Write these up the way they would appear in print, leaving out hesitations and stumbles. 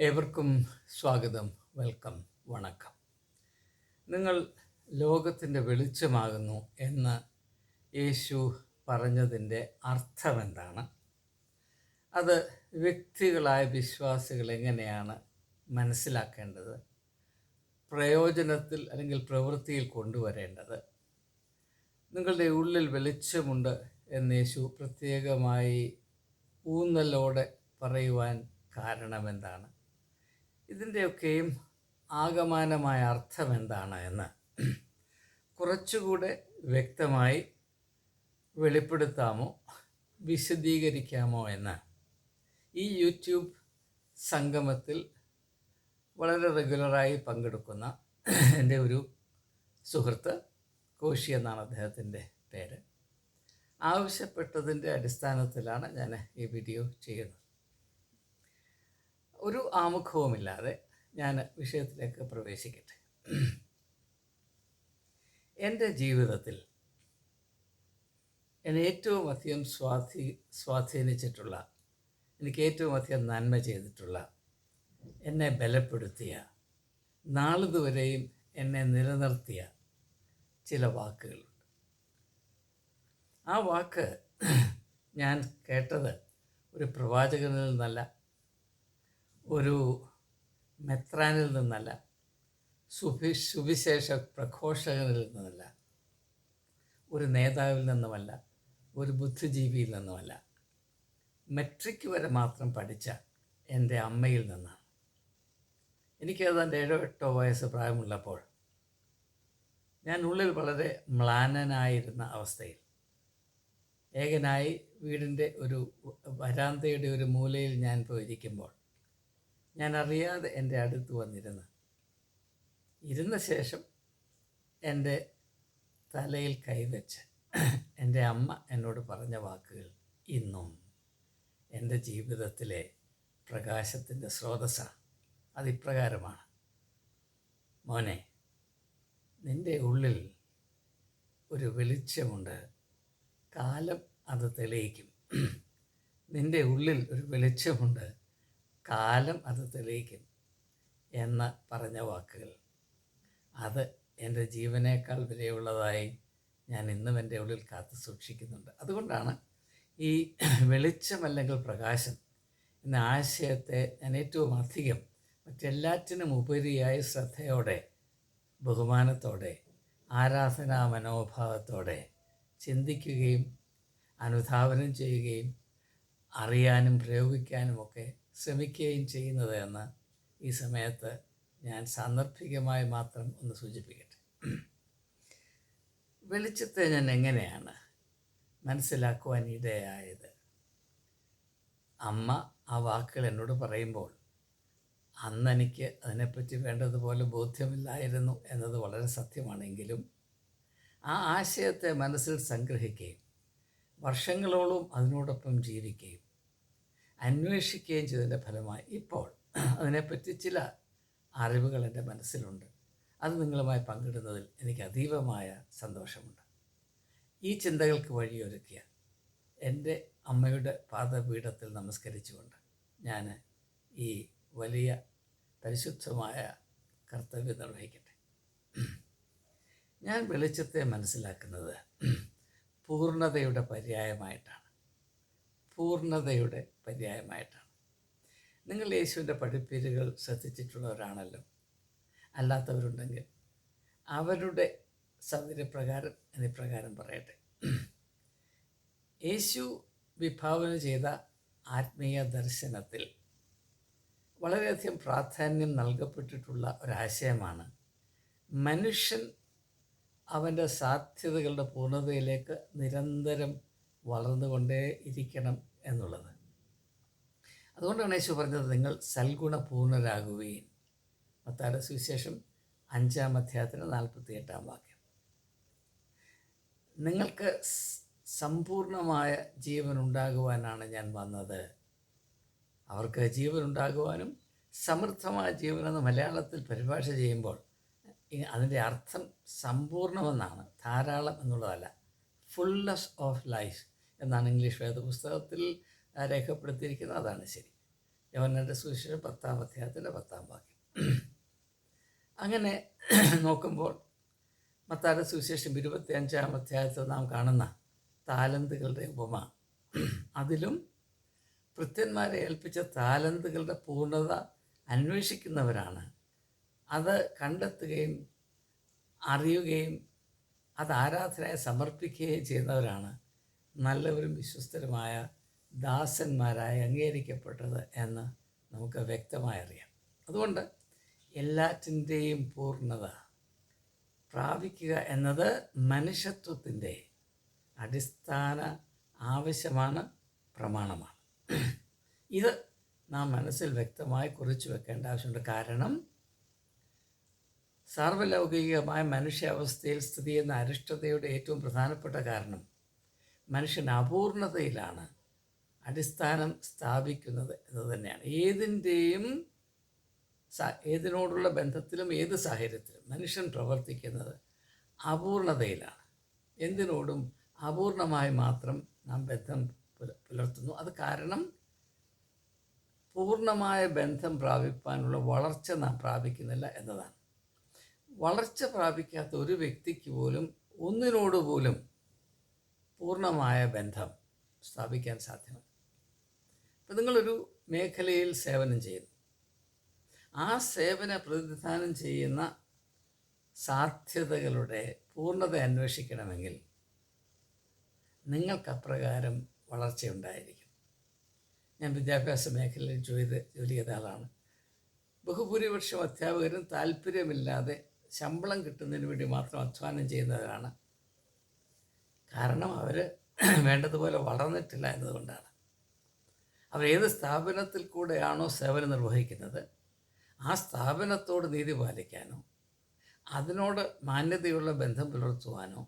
ഏവർക്കും സ്വാഗതം, വെൽക്കം, വണക്കം. നിങ്ങൾ ലോകത്തിൻ്റെ വെളിച്ചമാകുന്നു എന്ന് യേശു പറഞ്ഞതിൻ്റെ അർത്ഥമെന്താണ്? അത് വ്യക്തികളായ വിശ്വാസികൾ എങ്ങനെയാണ് മനസ്സിലാക്കേണ്ടത്, പ്രയോജനത്തിൽ അല്ലെങ്കിൽ പ്രവൃത്തിയിൽ കൊണ്ടുവരേണ്ടത്? നിങ്ങളുടെ ഉള്ളിൽ വെളിച്ചമുണ്ട് എന്ന് യേശു പ്രത്യേകമായി ഊന്നലോടെ പറയുവാൻ കാരണമെന്താണ്? ഇതിൻ്റെയൊക്കെയും ആകമാനമായ അർത്ഥം എന്താണ് എന്ന് കുറച്ചുകൂടെ വ്യക്തമായി വെളിപ്പെടുത്താമോ, വിശദീകരിക്കാമോ എന്ന് ഈ യൂട്യൂബ് സംഗമത്തിൽ വളരെ റെഗുലറായി പങ്കെടുക്കുന്ന എൻ്റെ ഒരു സുഹൃത്ത്, കോശി എന്നാണ് അദ്ദേഹത്തിൻ്റെ പേര്, ആവശ്യപ്പെട്ടതിൻ്റെ അടിസ്ഥാനത്തിലാണ് ഞാൻ ഈ വീഡിയോ ചെയ്യുന്നത്. ഒരു ആമുഖവുമില്ലാതെ ഞാൻ വിഷയത്തിലേക്ക് പ്രവേശിക്കട്ടെ. എൻ്റെ ജീവിതത്തിൽ എന്നെ ഏറ്റവും അധികം സ്വാധീനിച്ചിട്ടുള്ള, എനിക്ക് ഏറ്റവും അധികം നന്മ ചെയ്തിട്ടുള്ള, എന്നെ ബലപ്പെടുത്തിയ, നാളിതുവരെയും എന്നെ നിലനിർത്തിയ ചില വാക്കുകളുണ്ട്. ആ വാക്ക് ഞാൻ കേട്ടത് ഒരു പ്രവാചകനിൽ നിന്നല്ല, ഒരു മെത്രാനിൽ നിന്നല്ല, സുവിശേഷ പ്രഘോഷകനിൽ നിന്നല്ല, ഒരു നേതാവിൽ നിന്നുമല്ല, ഒരു ബുദ്ധിജീവിയിൽ നിന്നുമല്ല, മെട്രിക് വരെ മാത്രം പഠിച്ച എൻ്റെ അമ്മയിൽ നിന്നാണ്. എനിക്ക് ഏതാണ്ട് 7-8 വയസ്സ് പ്രായമുള്ളപ്പോൾ ഞാൻ ഉള്ളിൽ വളരെ മ്ലാനനായിരുന്ന അവസ്ഥയിൽ ഏകനായി വീടിൻ്റെ ഒരു വരാന്തയുടെ ഒരു മൂലയിൽ ഞാൻ പോയിരിക്കുമ്പോൾ ഞാൻ അറിയാതെ എൻ്റെ അടുത്ത് ഇരുന്ന ശേഷം എൻ്റെ തലയിൽ കൈവച്ച് എൻ്റെ അമ്മ എന്നോട് പറഞ്ഞ വാക്കുകൾ ഇന്നും എൻ്റെ ജീവിതത്തിലെ പ്രകാശത്തിൻ്റെ സ്രോതസ്സാണ്. അതിപ്രകാരമാണ്: മോനെ, നിൻ്റെ ഉള്ളിൽ ഒരു വെളിച്ചമുണ്ട്, കാലം അത് തെളിയിക്കും. നിൻ്റെ ഉള്ളിൽ ഒരു വെളിച്ചമുണ്ട്, കാലം അത് തെളിയിക്കും എന്ന് പറഞ്ഞ വാക്കുകൾ, അത് എൻ്റെ ജീവനേക്കാൾ വിലയുള്ളതായി ഞാൻ ഇന്നും എൻ്റെ ഉള്ളിൽ കാത്തു സൂക്ഷിക്കുന്നുണ്ട്. അതുകൊണ്ടാണ് ഈ വെളിച്ചമല്ലെങ്കിൽ പ്രകാശം എന്ന ആശയത്തെ ഞാൻ ഏറ്റവും അധികം മറ്റെല്ലാറ്റിനും ഉപരിയായി ശ്രദ്ധയോടെ, ബഹുമാനത്തോടെ, ആരാധനാ മനോഭാവത്തോടെ ചിന്തിക്കുകയും അനുധാവനം ചെയ്യുകയും അറിയാനും പ്രയോഗിക്കാനുമൊക്കെ ശ്രമിക്കുകയും ചെയ്യുന്നത് എന്ന് ഈ സമയത്ത് ഞാൻ സാന്ദർഭികമായി മാത്രം ഒന്ന് സൂചിപ്പിക്കട്ടെ. വെളിച്ചത്തെ ഞാൻ എങ്ങനെയാണ് മനസ്സിലാക്കുവാൻ ഇടയായത്? അമ്മ ആ വാക്കുകൾ എന്നോട് പറയുമ്പോൾ അന്ന് എനിക്ക് അതിനെപ്പറ്റി വേണ്ടതുപോലെ ബോധ്യമില്ലായിരുന്നു എന്നത് വളരെ സത്യമാണെങ്കിലും ആ ആശയത്തെ മനസ്സിൽ സംഗ്രഹിക്കുകയും വർഷങ്ങളോളം അതിനോടൊപ്പം ജീവിക്കുകയും അന്വേഷിക്കുകയും ചെയ്തതിൻ്റെ ഫലമായി ഇപ്പോൾ അതിനെപ്പറ്റി ചില അറിവുകൾ എൻ്റെ മനസ്സിലുണ്ട്. അത് നിങ്ങളുമായി പങ്കിടുന്നതിൽ എനിക്ക് അതീവമായ സന്തോഷമുണ്ട്. ഈ ചിന്തകൾക്ക് വഴിയൊരുക്കിയ എൻ്റെ അമ്മയുടെ പാദപീഠത്തിൽ നമസ്കരിച്ചുകൊണ്ട് ഞാൻ ഈ വലിയ പരിശുദ്ധമായ കർത്തവ്യം നിർവഹിക്കട്ടെ. ഞാൻ വെളിച്ചത്തെ മനസ്സിലാക്കുന്നത് പൂർണ്ണതയുടെ പര്യായമായിട്ടാണ്. പൂർണ്ണതയുടെ പര്യായമായിട്ടാണ്. നിങ്ങൾ യേശുവിൻ്റെ പഠിപ്പീരുകൾ ശ്രദ്ധിച്ചിട്ടുള്ളവരാണല്ലോ. അല്ലാത്തവരുണ്ടെങ്കിൽ അവരുടെ സൗകര്യപ്രകാരം ഇപ്രകാരം പറയട്ടെ. യേശു വിഭാവന ചെയ്ത ആത്മീയ ദർശനത്തിൽ വളരെയധികം പ്രാധാന്യം നൽകപ്പെട്ടിട്ടുള്ള ഒരാശയമാണ് മനുഷ്യൻ അവൻ്റെ സാധ്യതകളുടെ പൂർണ്ണതയിലേക്ക് നിരന്തരം വളർന്നുകൊണ്ടേ ഇരിക്കണം എന്നുള്ളത്. അതുകൊണ്ടാണ് യേശു പറഞ്ഞത്, നിങ്ങൾ സൽഗുണപൂർണരാകുകയും. മത്തായിയുടെ സുവിശേഷം 5-ാം അധ്യായത്തിന് 48-ാം വാക്യം. നിങ്ങൾക്ക് സമ്പൂർണമായ ജീവൻ ഉണ്ടാകുവാനാണ് ഞാൻ വന്നത്. അവർക്ക് ജീവൻ ഉണ്ടാകുവാനും സമൃദ്ധമായ ജീവനെന്ന് മലയാളത്തിൽ പരിഭാഷ ചെയ്യുമ്പോൾ അതിൻ്റെ അർത്ഥം സമ്പൂർണ്ണമെന്നാണ്, ധാരാളം എന്നുള്ളതല്ല. ഫുൾനെസ് ഓഫ് ലൈഫ് എന്നാണ് ഇംഗ്ലീഷ് വേദപുസ്തകത്തിൽ രേഖപ്പെടുത്തിയിരിക്കുന്നത്. അതാണ് ശരി. യോഹന്നാന്റെ സുവിശേഷം 10-ാം അധ്യായത്തിൻ്റെ 10-ാം വാക്യം. അങ്ങനെ നോക്കുമ്പോൾ മത്തായിയുടെ സുവിശേഷം 25-ാം അധ്യായത്തിൽ നാം കാണുന്ന താലന്തുകളുടെ ഉപമ, അതിലും ഭൃത്യന്മാരെ ഏൽപ്പിച്ച താലന്തുകളുടെ പൂർണ്ണത അന്വേഷിക്കുന്നവരാണ്, അത് കണ്ടെത്തുകയും അറിയുകയും അത് ആരാധനയെ സമർപ്പിക്കുകയും ചെയ്യുന്നവരാണ് നല്ലവരും വിശ്വസ്തരുമായ ദാസന്മാരായി അംഗീകരിക്കപ്പെട്ടത് എന്ന് നമുക്ക് വ്യക്തമായി അറിയാം. അതുകൊണ്ട് എല്ലാറ്റിൻ്റെയും പൂർണ്ണത പ്രാപിക്കുക എന്നത് മനുഷ്യത്വത്തിൻ്റെ അടിസ്ഥാന ആവശ്യമാണ്, പ്രമാണമാണ്. ഇത് നാം മനസ്സിൽ വ്യക്തമായി കുറിച്ചു വെക്കേണ്ട ആവശ്യമുണ്ട്. കാരണം സാർവലൗകികമായ മനുഷ്യാവസ്ഥയിൽ സ്ഥിതി ചെയ്യുന്ന അരിഷ്ടതയുടെ ഏറ്റവും പ്രധാനപ്പെട്ട കാരണം മനുഷ്യൻ അപൂർണതയിലാണ് അടിസ്ഥാനം സ്ഥാപിക്കുന്നത് എന്ന് തന്നെയാണ്. ഏതിനോടുള്ള ബന്ധത്തിലും ഏത് സാഹചര്യത്തിലും മനുഷ്യൻ പ്രവർത്തിക്കുന്നത് അപൂർണതയിലാണ്. എന്തിനോടും അപൂർണമായി മാത്രം നാം ബന്ധം പുലർത്തുന്നു. അത് കാരണം പൂർണ്ണമായ ബന്ധം പ്രാപിപ്പാനുള്ള വളർച്ച നാം പ്രാപിക്കുന്നില്ല എന്നതാണ്. വളർച്ച പ്രാപിക്കാത്ത ഒരു വ്യക്തിക്ക് പോലും ഒന്നിനോട് പോലും പൂർണ്ണമായ ബന്ധം സ്ഥാപിക്കാൻ സാധ്യമല്ല. അപ്പം നിങ്ങളൊരു മേഖലയിൽ സേവനം ചെയ്യുന്നു. ആ സേവന പ്രതിനിധാനം ചെയ്യുന്ന സാധ്യതകളുടെ പൂർണ്ണത അന്വേഷിക്കണമെങ്കിൽ നിങ്ങൾക്കപ്രകാരം വളർച്ചയുണ്ടായിരിക്കും. ഞാൻ വിദ്യാഭ്യാസ മേഖലയിൽ ജോലി ചെയ്ത ആളാണ്. ബഹുഭൂരിപക്ഷം അധ്യാപകരും താല്പര്യമില്ലാതെ ശമ്പളം കിട്ടുന്നതിന് വേണ്ടി മാത്രം അധ്വാനം ചെയ്യുന്നവരാണ്. കാരണം അവർ വേണ്ടതുപോലെ വളർന്നിട്ടില്ല എന്നതുകൊണ്ടാണ്. അവർ ഏത് സ്ഥാപനത്തിൽ കൂടെയാണോ സേവനം നിർവഹിക്കുന്നത്, ആ സ്ഥാപനത്തോട് നീതി പാലിക്കാനോ അതിനോട് മാന്യതയുള്ള ബന്ധം പുലർത്തുവാനോ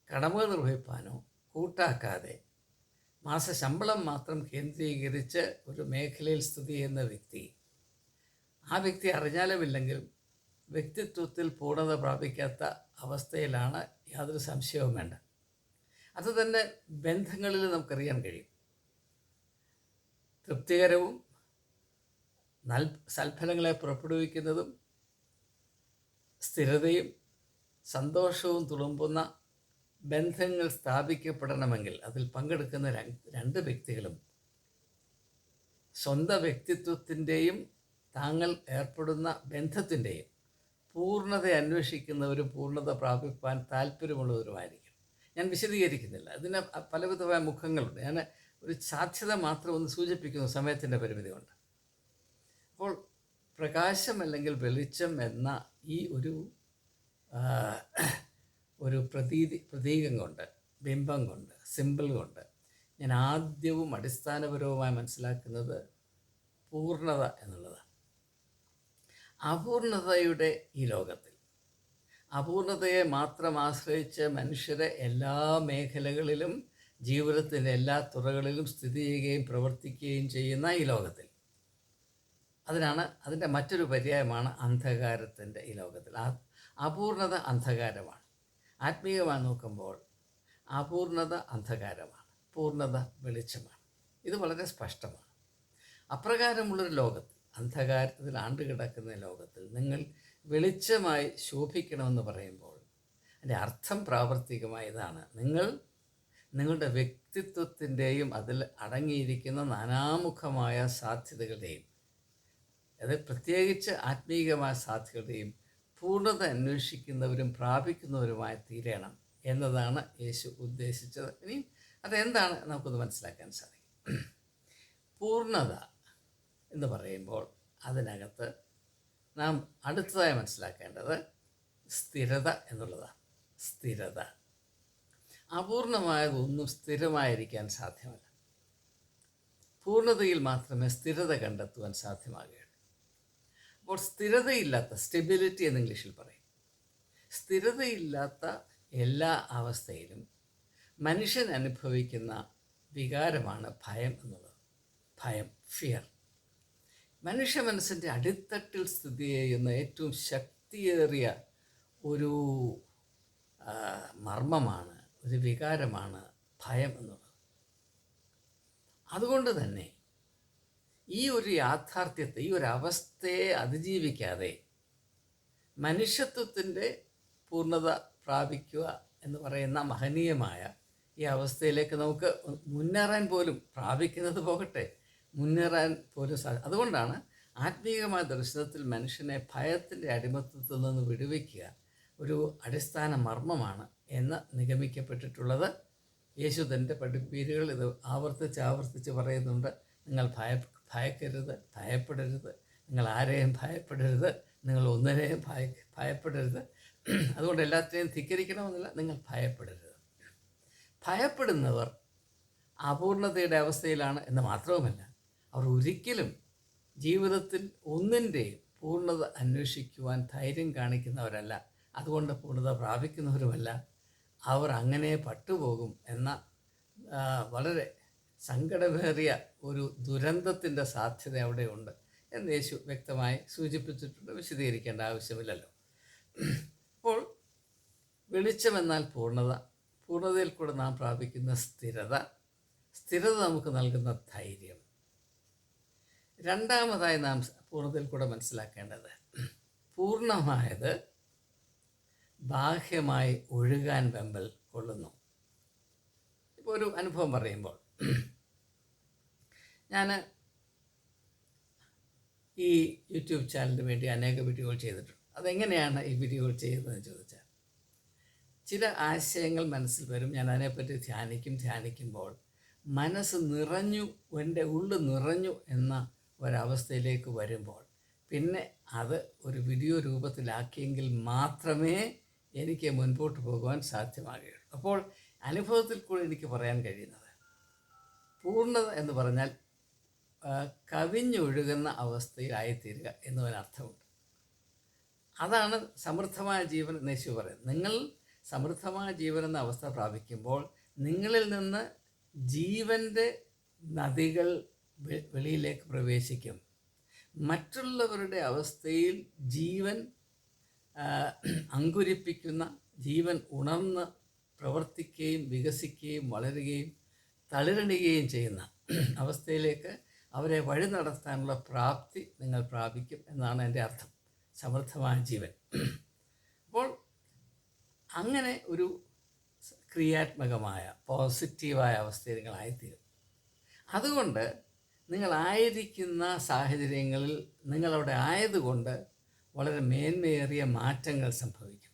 കടമകൾ നിർവഹിപ്പാനോ കൂട്ടാക്കാതെ മാസശമ്പളം മാത്രം കേന്ദ്രീകരിച്ച് ഒരു മേഖലയിൽ സ്ഥിതി ചെയ്യുന്ന വ്യക്തി, ആ വ്യക്തി അറിഞ്ഞാലുമില്ലെങ്കിലും വ്യക്തിത്വത്തിൽ പൂർണ്ണത പ്രാപിക്കാത്ത അവസ്ഥയിലാണ്, യാതൊരു സംശയവും വേണ്ട. അതുതന്നെ ബന്ധങ്ങളിൽ നമുക്കറിയാൻ കഴിയും. തൃപ്തികരവും സൽഫലങ്ങളെ പുറപ്പെടുവിക്കുന്നതും സ്ഥിരതയും സന്തോഷവും തുളുമ്പുന്ന ബന്ധങ്ങൾ സ്ഥാപിക്കപ്പെടണമെങ്കിൽ അതിൽ പങ്കെടുക്കുന്ന രണ്ട് വ്യക്തികളും സ്വന്തം വ്യക്തിത്വത്തിൻ്റെയും താങ്കൾ ഏർപ്പെടുന്ന ബന്ധത്തിൻ്റെയും പൂർണ്ണത അന്വേഷിക്കുന്നവരും പൂർണ്ണത പ്രാപിപ്പാൻ താല്പര്യമുള്ളവരുമായിരിക്കും. ഞാൻ വിശദീകരിക്കുന്നില്ല, അതിന് പലവിധമായ മുഖങ്ങളുണ്ട്. ഞാൻ ഒരു സാധ്യത മാത്രം ഒന്ന് സൂചിപ്പിക്കുന്നു സമയത്തിൻ്റെ പരിമിതി കൊണ്ട്. അപ്പോൾ പ്രകാശം അല്ലെങ്കിൽ വെളിച്ചം എന്ന ഈ ഒരു പ്രതീകം കൊണ്ട്, ബിംബം കൊണ്ട്, സിമ്പിൾ കൊണ്ട് ഞാൻ ആദ്യവും അടിസ്ഥാനപരവുമായി മനസ്സിലാക്കുന്നത് പൂർണ്ണത എന്നുള്ളതാണ്. അപൂർണതയുടെ ഈ ലോകത്തിൽ അപൂർണതയെ മാത്രം ആശ്രയിച്ച് മനുഷ്യരെ എല്ലാ മേഖലകളിലും ജീവിതത്തിൻ്റെ എല്ലാ തുറകളിലും സ്ഥിതി ചെയ്യുകയും പ്രവർത്തിക്കുകയും ചെയ്യുന്ന ഈ ലോകത്തിൽ, അതിൻ്റെ മറ്റൊരു പര്യായമാണ് അന്ധകാരത്തിൻ്റെ ഈ ലോകത്തിൽ. അപൂർണത അന്ധകാരമാണ്. ആത്മീയമായി നോക്കുമ്പോൾ അപൂർണത അന്ധകാരമാണ്, പൂർണ്ണത വെളിച്ചമാണ്. ഇത് വളരെ സ്പഷ്ടമാണ്. അപ്രകാരമുള്ളൊരു ലോകത്തിൽ, അന്ധകാരത്തിൽ ആണ്ടുകിടക്കുന്ന ലോകത്തിൽ നിങ്ങൾ വെളിച്ചമായി ശോഭിക്കണമെന്ന് പറയുമ്പോൾ അതിൻ്റെ അർത്ഥം പ്രാവർത്തികമായ ഇതാണ്: നിങ്ങളുടെ വ്യക്തിത്വത്തിൻ്റെയും അതിൽ അടങ്ങിയിരിക്കുന്ന നാനാമുഖമായ സാധ്യതകളുടെയും, അത് പ്രത്യേകിച്ച് ആത്മീയമായ സാധ്യതകളുടെയും പൂർണ്ണത അന്വേഷിക്കുന്നവരും പ്രാപിക്കുന്നവരുമായി തീരണം എന്നതാണ് യേശു ഉദ്ദേശിച്ചത്. ഇനി അതെന്താണ് നമുക്കൊന്ന് മനസ്സിലാക്കാൻ സാധിക്കും. പൂർണ്ണത എന്ന് പറയുമ്പോൾ അതിനകത്ത് നാം അടുത്തതായി മനസ്സിലാക്കേണ്ടത് സ്ഥിരത എന്നുള്ളതാണ്. സ്ഥിരത. അപൂർണമായതൊന്നും സ്ഥിരമായിരിക്കാൻ സാധ്യമല്ല. പൂർണ്ണതയിൽ മാത്രമേ സ്ഥിരത കണ്ടെത്തുവാൻ സാധ്യമാകുകയുള്ളൂ. അപ്പോൾ സ്ഥിരതയില്ലാത്ത, സ്റ്റെബിലിറ്റി എന്ന് ഇംഗ്ലീഷിൽ പറയും, സ്ഥിരതയില്ലാത്ത എല്ലാ അവസ്ഥയിലും മനുഷ്യൻ അനുഭവിക്കുന്ന വികാരമാണ് ഭയം എന്നുള്ളത്. ഭയം, ഫിയർ. മനുഷ്യ മനസ്സിൻ്റെ അടിത്തട്ടിൽ സ്ഥിതി ചെയ്യുന്ന ഏറ്റവും ശക്തിയേറിയ ഒരു മർമ്മമാണ്, ഒരു വികാരമാണ് ഭയം എന്നുള്ളത്. അതുകൊണ്ട് തന്നെ ഈ ഒരു യാഥാർത്ഥ്യത്തെ, ഈ ഒരു അവസ്ഥയെ അതിജീവിക്കാതെ മനുഷ്യത്വത്തിൻ്റെ പൂർണ്ണത പ്രാപിക്കുക എന്ന് പറയുന്ന മഹനീയമായ ഈ അവസ്ഥയിലേക്ക് നമുക്ക് മുന്നേറാൻ പോലും, പ്രാപിക്കുന്നത് പോകട്ടെ, മുന്നേറാൻ പോലും അതുകൊണ്ടാണ് ആത്മീയമായ ദർശനത്തിൽ മനുഷ്യനെ ഭയത്തിൻ്റെ അടിമത്തത്തിൽ നിന്ന് വിടുവിക്കുക ഒരു അടിസ്ഥാന മർമ്മമാണ് എന്ന് നിഗമിക്കപ്പെട്ടിട്ടുള്ളത്. യേശു തൻ്റെ പഠിപ്പീരുകൾ ഇത് ആവർത്തിച്ച് പറയുന്നുണ്ട്. നിങ്ങൾ ഭയക്കരുത്, ഭയപ്പെടരുത്, നിങ്ങൾ ആരെയും ഭയപ്പെടരുത്, നിങ്ങൾ ഒന്നിനെയും ഭയപ്പെടരുത്. അതുകൊണ്ട് എല്ലാത്തിനെയും ധിക്കരിക്കണമെന്നില്ല, നിങ്ങൾ ഭയപ്പെടരുത്. ഭയപ്പെടുന്നവർ അപൂർണതയുടെ അവസ്ഥയിലാണ് എന്ന് മാത്രവുമല്ല, അവർ ഒരിക്കലും ജീവിതത്തിൽ ഒന്നിൻ്റെയും പൂർണ്ണത അന്വേഷിക്കുവാൻ ധൈര്യം കാണിക്കുന്നവരല്ല. അതുകൊണ്ട് പൂർണ്ണത പ്രാപിക്കുന്നവരുമല്ല. അവർ അങ്ങനെ പട്ടുപോകും എന്ന വളരെ സങ്കടമേറിയ ഒരു ദുരന്തത്തിൻ്റെ സാധ്യത അവിടെയുണ്ട് എന്ന് യേശു വ്യക്തമായി സൂചിപ്പിച്ചിട്ടുണ്ട്. വിശദീകരിക്കേണ്ട ആവശ്യമില്ലല്ലോ. അപ്പോൾ വെളിച്ചമെന്നാൽ പൂർണ്ണത, പൂർണ്ണതയിൽ കൂടെ നാം പ്രാപിക്കുന്ന സ്ഥിരത നമുക്ക് നൽകുന്ന ധൈര്യം. രണ്ടാമതായി നാം പൂർണ്ണതയിൽ കൂടെ മനസ്സിലാക്കേണ്ടത്, പൂർണ്ണമായത് ബാഹ്യമായി ഒഴുകാൻ വെമ്പൽ കൊള്ളുന്നു. ഇപ്പോൾ ഒരു അനുഭവം പറയുമ്പോൾ, ഞാൻ ഈ യൂട്യൂബ് ചാനലിന് വേണ്ടി അനേക വീഡിയോകൾ ചെയ്തിട്ടുണ്ട്. അതെങ്ങനെയാണ് ഈ വീഡിയോകൾ ചെയ്യുന്നതെന്ന് ചോദിച്ചാൽ, ചില ആശയങ്ങൾ മനസ്സിൽ വരും, ഞാൻ അതിനെപ്പറ്റി ധ്യാനിക്കുമ്പോൾ മനസ്സ് നിറഞ്ഞു, എൻ്റെ ഉള്ളു നിറഞ്ഞു എന്ന ഒരവസ്ഥയിലേക്ക് വരുമ്പോൾ പിന്നെ അത് ഒരു വീഡിയോ രൂപത്തിലാക്കിയെങ്കിൽ മാത്രമേ എനിക്ക് മുൻപോട്ട് പോകുവാൻ സാധ്യമാകുകയുള്ളൂ. അപ്പോൾ അനുഭവത്തിൽ കൂടെ എനിക്ക് പറയാൻ കഴിയുന്നത്, പൂർണ്ണത എന്ന് പറഞ്ഞാൽ കവിഞ്ഞൊഴുകുന്ന അവസ്ഥയിലായിത്തീരുക എന്നതിനർത്ഥമുണ്ട്. അതാണ് സമൃദ്ധമായ ജീവൻ എന്ന് യേശു പറയുന്നത്. നിങ്ങൾ സമൃദ്ധമായ ജീവൻ എന്ന അവസ്ഥ പ്രാപിക്കുമ്പോൾ നിങ്ങളിൽ നിന്ന് ജീവൻ്റെ നദികൾ വെളിയിലേക്ക് പ്രവേശിക്കും. മറ്റുള്ളവരുടെ അവസ്ഥയിൽ ജീവൻ അങ്കുരിപ്പിക്കുന്ന, ജീവൻ ഉണർന്ന് പ്രവർത്തിക്കുകയും വികസിക്കുകയും വളരുകയും തളിരണിയുകയും ചെയ്യുന്ന അവസ്ഥയിലേക്ക് അവരെ വഴി നടത്താനുള്ള പ്രാപ്തി നിങ്ങൾ പ്രാപിക്കും എന്നാണ് എൻ്റെ അർത്ഥം, സമൃദ്ധമായ ജീവൻ. അപ്പോൾ അങ്ങനെ ഒരു ക്രിയാത്മകമായ പോസിറ്റീവായ അവസ്ഥയിൽ നിങ്ങളായിത്തീരും. അതുകൊണ്ട് നിങ്ങളായിരിക്കുന്ന സാഹചര്യങ്ങളിൽ നിങ്ങളവിടെ ആയതുകൊണ്ട് വളരെ മേന്മയേറിയ മാറ്റങ്ങൾ സംഭവിക്കും.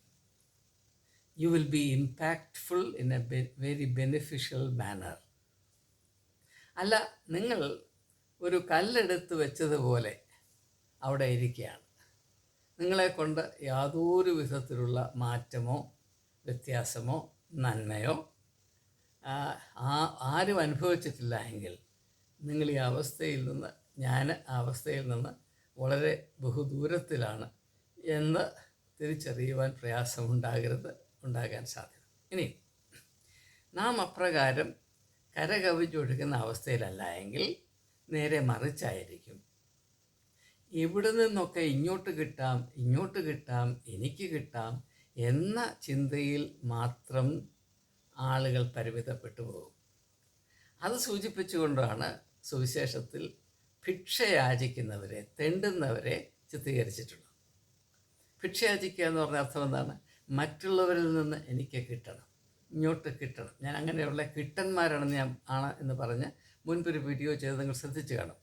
You will be impactful in a very beneficial manner. അല്ല, നിങ്ങൾ ഒരു കല്ലെടുത്ത് വെച്ചതുപോലെ അവിടെ ഇരിക്കുകയാണ്. നിങ്ങളെക്കൊണ്ട് യാതൊരു വിധത്തിലുള്ള മാറ്റമോ വ്യത്യാസമോ നന്മയോ ആരും അനുഭവിച്ചിട്ടില്ല എങ്കിൽ നിങ്ങൾ ഈ അവസ്ഥയിൽ നിന്ന്, ഞാൻ ആ അവസ്ഥയിൽ നിന്ന് വളരെ ബഹുദൂരത്തിലാണ് എന്ന് തിരിച്ചറിയുവാൻ ഉണ്ടാകാൻ സാധ്യത. ഇനി നാം അപ്രകാരം കരകവിഞ്ഞൊഴുകുന്ന അവസ്ഥയിലല്ല എങ്കിൽ നേരെ മറിച്ചായിരിക്കും. ഇവിടെ നിന്നൊക്കെ ഇങ്ങോട്ട് കിട്ടാം, എനിക്ക് കിട്ടാം എന്ന ചിന്തയിൽ മാത്രം ആളുകൾ പരിമിതപ്പെട്ടു പോകും. അത് സൂചിപ്പിച്ചുകൊണ്ടാണ് സുവിശേഷത്തിൽ ഭിക്ഷയാചിക്കുന്നവരെ, തെണ്ടുന്നവരെ ചിത്രീകരിച്ചിട്ടുള്ളത്. ഭിക്ഷയാചിക്കുക എന്ന് പറഞ്ഞ അർത്ഥം എന്താണ്? മറ്റുള്ളവരിൽ നിന്ന് എനിക്ക് കിട്ടണം, ഇങ്ങോട്ട് കിട്ടണം, ഞാൻ അങ്ങനെയുള്ള കിട്ടന്മാരാണെന്ന് എന്ന് പറഞ്ഞ് മുൻപൊരു വീഡിയോ ചെയ്ത് നിങ്ങൾ ശ്രദ്ധിച്ചു കാണും.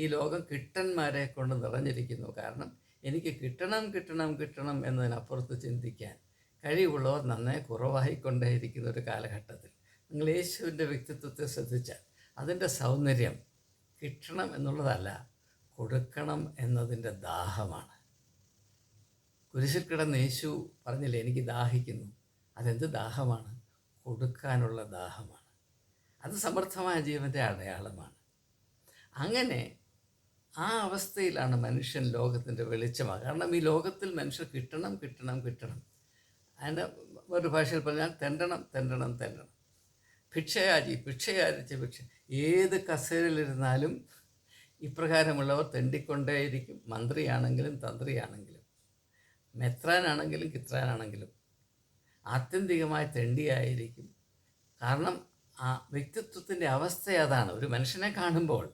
ഈ ലോകം കിട്ടന്മാരെ കൊണ്ട് നിറഞ്ഞിരിക്കുന്നു. കാരണം എനിക്ക് കിട്ടണം എന്നതിനപ്പുറത്ത് ചിന്തിക്കാൻ കഴിവുള്ളവർ നന്നേ കുറവായിക്കൊണ്ടേയിരിക്കുന്ന ഒരു കാലഘട്ടത്തിൽ നിങ്ങൾ യേശുവിൻ്റെ വ്യക്തിത്വത്തെ ശ്രദ്ധിച്ചാൽ അതിൻ്റെ സൗന്ദര്യം കിട്ടണം എന്നുള്ളതല്ല, കൊടുക്കണം എന്നതിൻ്റെ ദാഹമാണ്. കുരിശിൽ കിടന്ന് യേശു പറഞ്ഞില്ലേ, എനിക്ക് ദാഹിക്കുന്നു. അതെന്ത് ദാഹമാണ്? കൊടുക്കാനുള്ള ദാഹമാണ്. അത് സമർത്ഥമായ ജീവൻ്റെ അടയാളമാണ്. അങ്ങനെ ആ അവസ്ഥയിലാണ് മനുഷ്യൻ ലോകത്തിൻ്റെ വെളിച്ചമാണ്. കാരണം ഈ ലോകത്തിൽ മനുഷ്യർ കിട്ടണം. അതിൻ്റെ ഒരു ഭാഷയിൽ പറഞ്ഞാൽ തെണ്ടണം. ഭിക്ഷ ഏത് കസേരയിലിരുന്നാലും ഇപ്രകാരമുള്ളവർ തെണ്ടിക്കൊണ്ടേയിരിക്കും. മന്ത്രിയാണെങ്കിലും തന്ത്രിയാണെങ്കിലും മെത്രാനാണെങ്കിലും കിത്രാനാണെങ്കിലും ആത്യന്തികമായി തെണ്ടിയായിരിക്കും. കാരണം ആ വ്യക്തിത്വത്തിൻ്റെ അവസ്ഥ അതാണ്. ഒരു മനുഷ്യനെ കാണുമ്പോൾ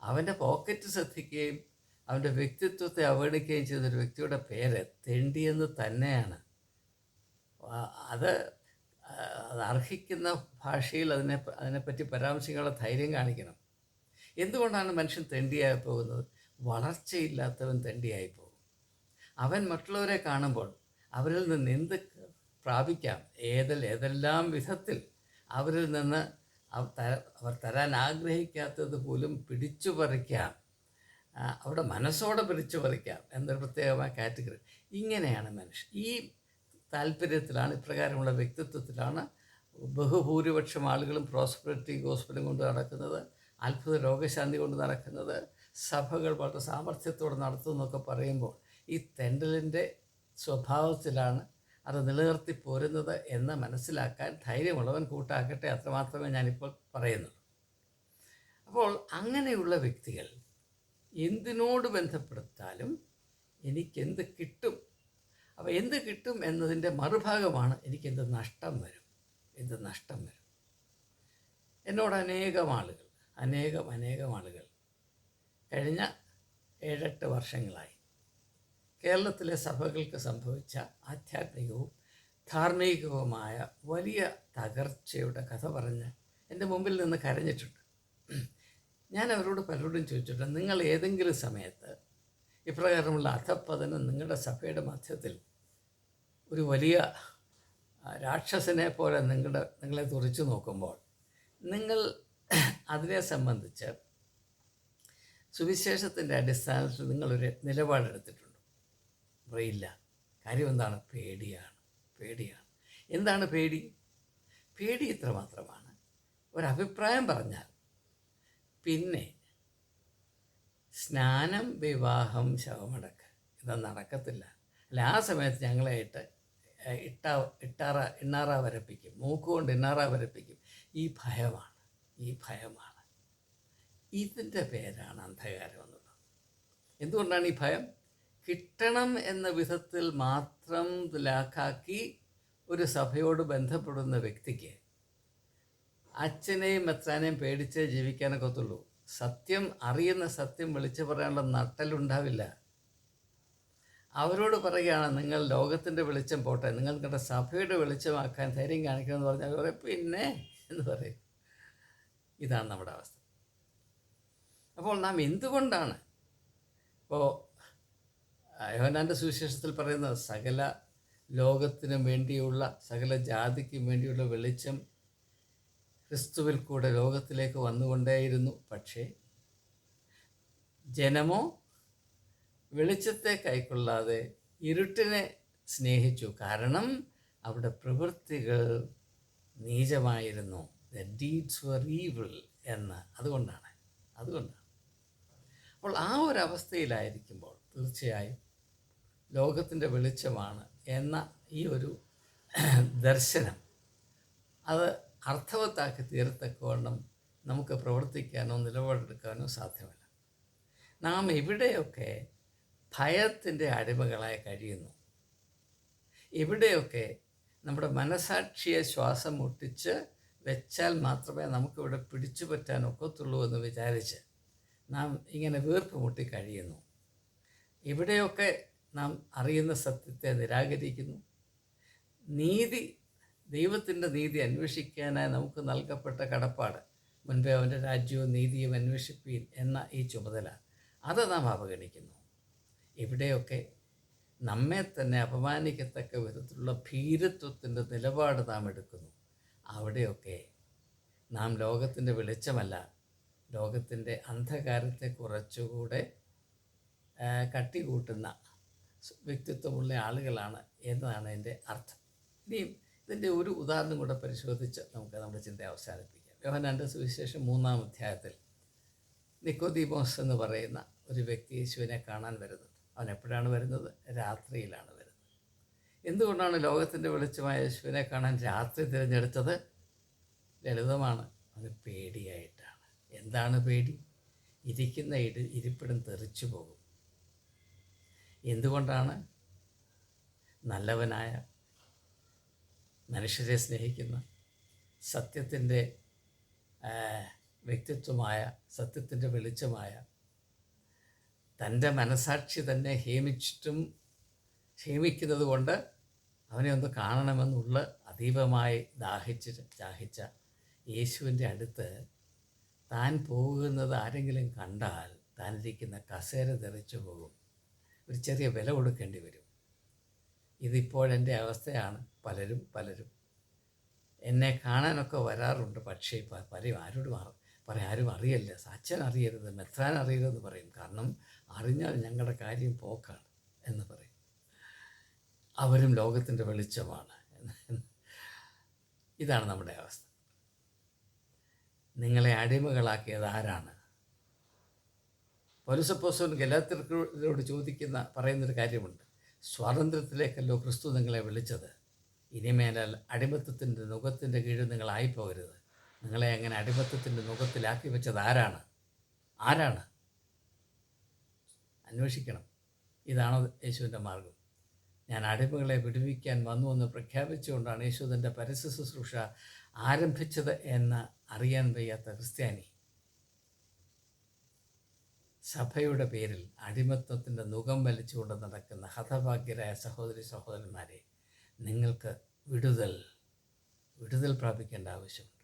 അവൻ്റെ പോക്കറ്റ് ശ്രദ്ധിക്കുകയും അവൻ്റെ വ്യക്തിത്വത്തെ അവഗണിക്കുകയും ചെയ്തൊരു വ്യക്തിയുടെ പേര് തെണ്ടിയെന്ന് തന്നെയാണ്. അത് അത് അർഹിക്കുന്ന ഭാഷയിൽ അതിനെപ്പറ്റി പരാമർശിക്കാനുള്ള ധൈര്യം കാണിക്കണം. എന്തുകൊണ്ടാണ് മനുഷ്യൻ തെണ്ടിയായി പോകുന്നത്? വളർച്ചയില്ലാത്തവൻ തെണ്ടിയായി പോകും. അവൻ മറ്റുള്ളവരെ കാണുമ്പോൾ അവരിൽ നിന്ന് എന്ത് പ്രാപിക്കാം, ഏതെല്ലാം വിധത്തിൽ അവരിൽ നിന്ന് അവർ തരാൻ ആഗ്രഹിക്കാത്തത് പോലും പിടിച്ചു പറിക്കാം, അവരുടെ മനസ്സോടെ പിടിച്ചു പറിക്കാം എന്നൊരു പ്രത്യേകമായ കാറ്റഗറി. ഇങ്ങനെയാണ് മനുഷ്യൻ. ഈ താല്പര്യത്തിലാണ്, ഇപ്രകാരമുള്ള വ്യക്തിത്വത്തിലാണ് ബഹുഭൂരിപക്ഷം ആളുകളും പ്രോസ്പെറിറ്റി ഗോസ്പലും കൊണ്ട് നടക്കുന്നത്, അത്ഭുത രോഗശാന്തി കൊണ്ട് നടക്കുന്നത്, സഭകൾ വളരെ സാമർഥ്യത്തോടെ നടത്തുന്നതൊക്കെ പറയുമ്പോൾ ഈ തെണ്ടലിൻ്റെ സ്വഭാവത്തിലാണ് അത് നിലനിർത്തി പോരുന്നത് എന്ന് മനസ്സിലാക്കാൻ ധൈര്യമുള്ളവൻ കൂട്ടാക്കട്ടെ. അത്രമാത്രമേ ഞാനിപ്പോൾ പറയുന്നുള്ളൂ. അപ്പോൾ അങ്ങനെയുള്ള വ്യക്തികൾ എന്തിനോട് ബന്ധപ്പെടുത്താലും എനിക്കെന്ത് കിട്ടും, അപ്പോൾ എന്ത് കിട്ടും എന്നതിൻ്റെ മറുഭാഗമാണ് എനിക്കെന്ത് നഷ്ടം വരും. എന്നോട് അനേകം ആളുകൾ കഴിഞ്ഞ 7-8 വർഷങ്ങളായി കേരളത്തിലെ സഭകൾക്ക് സംഭവിച്ച ആധ്യാത്മികവും ധാർമ്മികവുമായ വലിയ തകർച്ചയുടെ കഥ പറഞ്ഞ് എൻ്റെ മുമ്പിൽ നിന്ന് കരഞ്ഞിട്ടുണ്ട്. ഞാൻ അവരോട് പലരോടും ചോദിച്ചിട്ടുണ്ട്, നിങ്ങൾ ഏതെങ്കിലും സമയത്ത് ഇപ്രകാരമുള്ള അധപ്പതനം നിങ്ങളുടെ സഭയുടെ മധ്യത്തിൽ ഒരു വലിയ രാക്ഷസനെ പോലെ നിങ്ങളെ തുറിച്ചു നോക്കുമ്പോൾ നിങ്ങൾ അതിനെ സംബന്ധിച്ച് സുവിശേഷത്തിൻ്റെ അടിസ്ഥാനത്തിൽ നിങ്ങളൊരു നിലപാടെടുത്തിട്ടുണ്ടോ? പറയില്ല. കാര്യം എന്താണ്? പേടിയാണ്. എന്താണ് പേടി? പേടി ഇത്ര മാത്രമാണ്. ഒരഭിപ്രായം പറഞ്ഞാൽ പിന്നെ സ്നാനം, വിവാഹം, ശവമടക്ക് ഇതൊന്നും നടക്കത്തില്ല. അല്ല, ആ സമയത്ത് ഞങ്ങളായിട്ട് ഇണ്ണാറ വരപ്പിക്കും, മൂക്കുകൊണ്ട് ഇണ്ണാറ വരപ്പിക്കും. ഈ ഭയമാണ്. ഇതിൻ്റെ പേരാണ് അന്ധകാരം എന്നുള്ളത്. എന്തുകൊണ്ടാണ് ഈ ഭയം? കിട്ടണം എന്ന വിധത്തിൽ മാത്രം ലാക്കാക്കി ഒരു സഭയോട് ബന്ധപ്പെടുന്ന വ്യക്തിക്ക് അച്ഛനെയും മെത്രാനെയും പേടിച്ച് ജീവിക്കാനൊക്കത്തുള്ളൂ. അറിയുന്ന സത്യം വിളിച്ചു പറയാനുള്ള നട്ടലുണ്ടാവില്ല. അവരോട് പറയുകയാണ്, നിങ്ങൾ ലോകത്തിൻ്റെ വെളിച്ചം പോട്ടെ, നിങ്ങൾ നിങ്ങളുടെ സഭയുടെ വെളിച്ചമാക്കാൻ ധൈര്യം കാണിക്കണമെന്ന് പറഞ്ഞാൽ അവർ പിന്നെ എന്ന് പറയും. ഇതാണ് നമ്മുടെ അവസ്ഥ. അപ്പോൾ നാം എന്തുകൊണ്ടാണ് യോഹന്നാൻ്റെ സുവിശേഷത്തിൽ പറയുന്നത് സകല ലോകത്തിനും വേണ്ടിയുള്ള, സകല ജാതിക്കും വേണ്ടിയുള്ള വെളിച്ചം ക്രിസ്തുവിൽ കൂടെ ലോകത്തിലേക്ക് വന്നുകൊണ്ടേയിരുന്നു. പക്ഷേ ജനമോ വെളിച്ചത്തെ കൈക്കൊള്ളാതെ ഇരുട്ടിനെ സ്നേഹിച്ചു. കാരണം അവിടെ പ്രവൃത്തികൾ നീചമായിരുന്നു. ദ ഡീഡ്സ് വർ ഈവിൾ എന്ന്. അതുകൊണ്ടാണ്. അപ്പോൾ ആ ഒരു അവസ്ഥയിലായിരിക്കുമ്പോൾ തീർച്ചയായും ലോകത്തിൻ്റെ വെളിച്ചമാണ് എന്ന ഈ ഒരു ദർശനം അത് അർത്ഥവത്താക്കി തീരത്തക്കവണ്ണം നമുക്ക് പ്രവർത്തിക്കാനോ നിലപാടെടുക്കാനോ സാധ്യമല്ല. നാം എവിടെയൊക്കെ ഭയത്തിൻ്റെ അടിമകളായി കഴിയുന്നു, എവിടെയൊക്കെ നമ്മുടെ മനസാക്ഷിയെ ശ്വാസം മുട്ടിച്ച് വെച്ചാൽ മാത്രമേ നമുക്കിവിടെ പിടിച്ചു പറ്റാൻ ഒക്കത്തുള്ളൂ എന്ന് വിചാരിച്ച് നാം ഇങ്ങനെ വീർപ്പ് മുട്ടി കഴിയുന്നു, എവിടെയൊക്കെ നാം അറിയുന്ന സത്യത്തെ നിരാകരിക്കുന്നു, ദൈവത്തിൻ്റെ നീതി അന്വേഷിക്കാനായി നമുക്ക് നൽകപ്പെട്ട കടപ്പാട്, മുൻപേ അവൻ്റെ രാജ്യവും നീതിയും അന്വേഷിപ്പീൻ എന്ന ഈ ചുമതല, അത് നാം അവഗണിക്കുന്നു. എവിടെയൊക്കെ നമ്മെ തന്നെ അപമാനിക്കത്തക്ക വിധത്തിലുള്ള ഭീരുത്വത്തിൻ്റെ നിലപാട് നാം എടുക്കുന്നു, അവിടെയൊക്കെ നാം ലോകത്തിൻ്റെ വെളിച്ചമല്ല, ലോകത്തിൻ്റെ അന്ധകാരത്തെ കുറച്ചുകൂടെ കട്ടികൂട്ടുന്ന വ്യക്തിത്വമുള്ള ആളുകളാണ് എന്നതാണ് എൻ്റെ അർത്ഥം. ഇനിയും ഇതിൻ്റെ ഒരു ഉദാഹരണം കൂടെ പരിശോധിച്ച് നമുക്ക് നമ്മുടെ ചിന്ത അവസാനിപ്പിക്കാം. യോഹന്നാൻ്റെ സുവിശേഷം 3-ാം അധ്യായത്തിൽ നിക്കോദീമോസ് എന്ന് പറയുന്ന ഒരു വ്യക്തി യേശുവിനെ കാണാൻ വരുന്നുണ്ട്. അവൻ എപ്പോഴാണ് വരുന്നത്? രാത്രിയിലാണ് വരുന്നത്. എന്തുകൊണ്ടാണ് ലോകത്തിൻ്റെ വെളിച്ചമായ യേശുവിനെ കാണാൻ രാത്രി തിരഞ്ഞെടുത്തത്? ലളിതമാണ്, അവന് പേടിയായിട്ടാണ്. എന്താണ് പേടി? ഇരിക്കുന്ന ഇരിപ്പിടം തെറിച്ചു പോകും. എന്തുകൊണ്ടാണ്? നല്ലവനായ, മനുഷ്യരെ സ്നേഹിക്കുന്ന, സത്യത്തിൻ്റെ വ്യക്തിത്വമായ, സത്യത്തിൻ്റെ വെളിച്ചമായ, തൻ്റെ മനസാക്ഷി തന്നെ ക്ഷേമിക്കുന്നത് കൊണ്ട് അവനെ ഒന്ന് കാണണമെന്നുള്ള അതീവമായി ദാഹിച്ച യേശുവിൻ്റെ അടുത്ത് താൻ പോകുന്നത് ആരെങ്കിലും കണ്ടാൽ താനിരിക്കുന്ന കസേര തെറിച്ചു പോകും, ഒരു ചെറിയ വില കൊടുക്കേണ്ടി വരും. ഇതിപ്പോഴെൻ്റെ അവസ്ഥയാണ്. പലരും എന്നെ കാണാനൊക്കെ വരാറുണ്ട്. പക്ഷേ പറയും ആരും അറിയല്ല, അച്ഛൻ അറിയരുത്, മെത്രാൻ അറിയരുതെന്ന് പറയും. കാരണം അറിഞ്ഞാൽ ഞങ്ങളുടെ കാര്യം പോക്കാണ് എന്ന് പറയും. അവരും ലോകത്തിൻ്റെ വെളിച്ചമാണ്. ഇതാണ് നമ്മുടെ അവസ്ഥ. നിങ്ങളെ അടിമകളാക്കിയത് ആരാണ്? പൗലോസപ്പോസ്തലൻ ഗലാത്യരോട് പറയുന്നൊരു കാര്യമുണ്ട്. സ്വാതന്ത്ര്യത്തിലേക്കല്ലോ ക്രിസ്തു നിങ്ങളെ വിളിച്ചത്. ഇനിമേലാൽ അടിമത്തത്തിൻ്റെ നുഖത്തിൻ്റെ കീഴിൽ നിങ്ങളായിപ്പോകരുത്. നിങ്ങളെ അങ്ങനെ അടിമത്തത്തിൻ്റെ നുഖത്തിലാക്കി വെച്ചത് ആരാണ്? അന്വേഷിക്കണം. ഇതാണോ യേശുവിൻ്റെ മാർഗം? ഞാൻ അടിമകളെ വിടുവിക്കാൻ വന്നുവെന്ന് പ്രഖ്യാപിച്ചുകൊണ്ടാണ് യേശു തൻ്റെ പരസ്യ ശുശ്രൂഷ ആരംഭിച്ചത് എന്ന് അറിയാൻ വയ്യാത്ത ക്രിസ്ത്യാനി സഭയുടെ പേരിൽ അടിമത്വത്തിൻ്റെ നുകം വലിച്ചുകൊണ്ട് നടക്കുന്ന ഹതഭാഗ്യരായ സഹോദരന്മാരെ, നിങ്ങൾക്ക് വിടുതൽ പ്രാപിക്കേണ്ട ആവശ്യമുണ്ട്.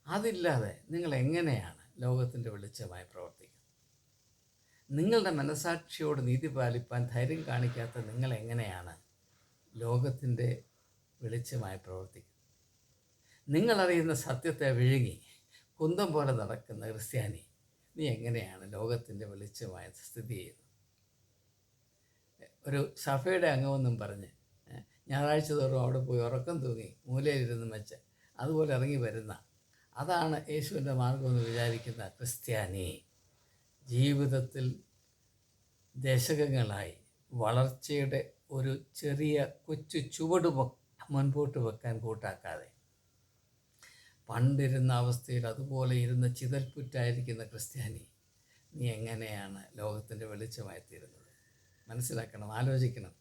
അതില്ലാതെ നിങ്ങൾ എങ്ങനെയാണ് ലോകത്തിൻ്റെ വെളിച്ചമായി പ്രവർത്തിക്കുന്നത്? നിങ്ങളുടെ മനസാക്ഷിയോട് നീതി പാലിപ്പാൻ ധൈര്യം കാണിക്കാത്ത നിങ്ങളെങ്ങനെയാണ് ലോകത്തിൻ്റെ വെളിച്ചമായി പ്രവർത്തിക്കുന്നത്? നിങ്ങളറിയുന്ന സത്യത്തെ വിഴുങ്ങി കുന്തം പോലെ നടക്കുന്ന ക്രിസ്ത്യാനി, നീ എങ്ങനെയാണ് ലോകത്തിൻ്റെ വെളിച്ചമായി സ്ഥിതി ചെയ്യുന്നത്? ഒരു സഭയുടെ അംഗമെന്നും പറഞ്ഞ് ഞായറാഴ്ച തോറും അവിടെ പോയി ഉറക്കം തൂങ്ങി മൂലയിലിരുന്ന് വെച്ച് അതുപോലെ ഇറങ്ങി വരുന്ന, അതാണ് യേശുവിൻ്റെ മാർഗമെന്ന് വിചാരിക്കുന്ന ക്രിസ്ത്യാനി ജീവിതത്തിൽ ദശകങ്ങളായി വളർച്ചയുടെ ഒരു ചെറിയ കൊച്ചു ചുവട് മുൻപോട്ട് വെക്കാൻ കൂട്ടാക്കാതെ പണ്ടിരുന്ന അവസ്ഥയിൽ അതുപോലെ ഇരുന്ന് ചിതൽപുറ്റായിരിക്കുന്ന ക്രിസ്ത്യാനി, നീ എങ്ങനെയാണ് ലോകത്തിൻ്റെ വെളിച്ചമായി തീരുന്നത്? മനസ്സിലാക്കണം, ആലോചിക്കണം.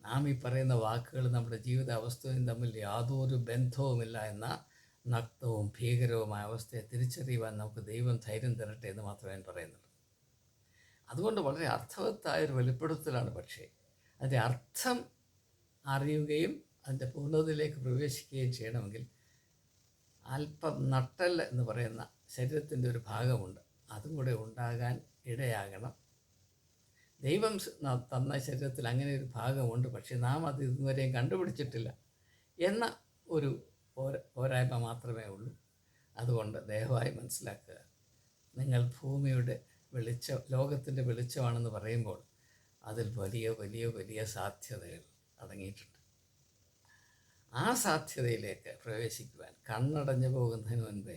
നാം ഈ പറയുന്ന വാക്കുകൾ നമ്മുടെ ജീവിത അവസ്ഥയും തമ്മിൽ യാതൊരു ബന്ധവുമില്ല എന്ന നഗ്നവും ഭീകരവുമായ അവസ്ഥയെ തിരിച്ചറിയുവാൻ നമുക്ക് ദൈവം ധൈര്യം തരട്ടെ എന്ന് മാത്രമേ ഞാൻ പറയുന്നുള്ളൂ. അതുകൊണ്ട് വളരെ അർത്ഥവത്തായൊരു വെളിപ്പെടുത്തലാണ്. പക്ഷേ അതിൻ്റെ അർത്ഥം അറിയുകയും അതിൻ്റെ പൂർണ്ണതയിലേക്ക് പ്രവേശിക്കുകയും ചെയ്യണമെങ്കിൽ അല്പം നട്ടെല്ല് എന്ന് പറയുന്ന ശരീരത്തിൻ്റെ ഒരു ഭാഗമുണ്ട്, അതും കൂടെ ഉണ്ടാകാൻ ഇടയാകണം. ദൈവം തന്ന ശരീരത്തിൽ അങ്ങനെ ഒരു ഭാഗമുണ്ട്, പക്ഷേ നാം അത് ഇതുവരെയും കണ്ടുപിടിച്ചിട്ടില്ല എന്ന ഒരു പോരായ്മ മാത്രമേ ഉള്ളൂ. അതുകൊണ്ട് ദയവായി മനസ്സിലാക്കുക, നിങ്ങൾ ഭൂമിയുടെ ലോകത്തിൻ്റെ വെളിച്ചമാണെന്ന് പറയുമ്പോൾ അതിൽ വലിയ സാധ്യതകൾ അടങ്ങിയിട്ടുണ്ട്. ആ സാധ്യതയിലേക്ക് പ്രവേശിക്കുവാൻ കണ്ണടഞ്ഞു പോകുന്നതിന് മുൻപേ,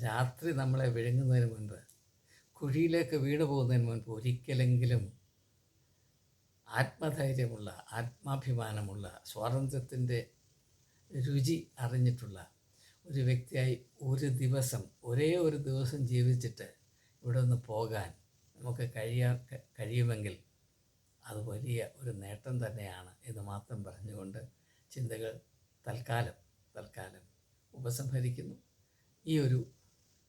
രാത്രി നമ്മളെ വിഴുങ്ങുന്നതിന് മുൻപ്, കുഴിയിലേക്ക് വീണു പോകുന്നതിന് മുൻപ് ഒരിക്കലെങ്കിലും ആത്മധൈര്യമുള്ള, ആത്മാഭിമാനമുള്ള, സ്വാതന്ത്ര്യത്തിൻ്റെ രുചി അറിഞ്ഞിട്ടുള്ള ഒരു വ്യക്തിയായി ഒരേ ഒരു ദിവസം ജീവിച്ചിട്ട് ഇവിടെ നിന്ന് പോകാൻ നമുക്ക് കഴിയുമെങ്കിൽ അത് വലിയ ഒരു നേട്ടം തന്നെയാണ് എന്ന് മാത്രം പറഞ്ഞുകൊണ്ട് ചിന്തകൾ തൽക്കാലം ഉപസംഹരിക്കുന്നു. ഈ ഒരു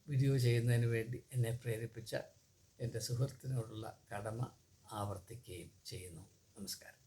വീഡിയോ ചെയ്യുന്നതിന് വേണ്ടി എന്നെ പ്രേരിപ്പിച്ച എൻ്റെ സുഹൃത്തിനോടുള്ള കടമ ആവർത്തിക്കുകയും ചെയ്യുന്നു. നമസ്കാരം.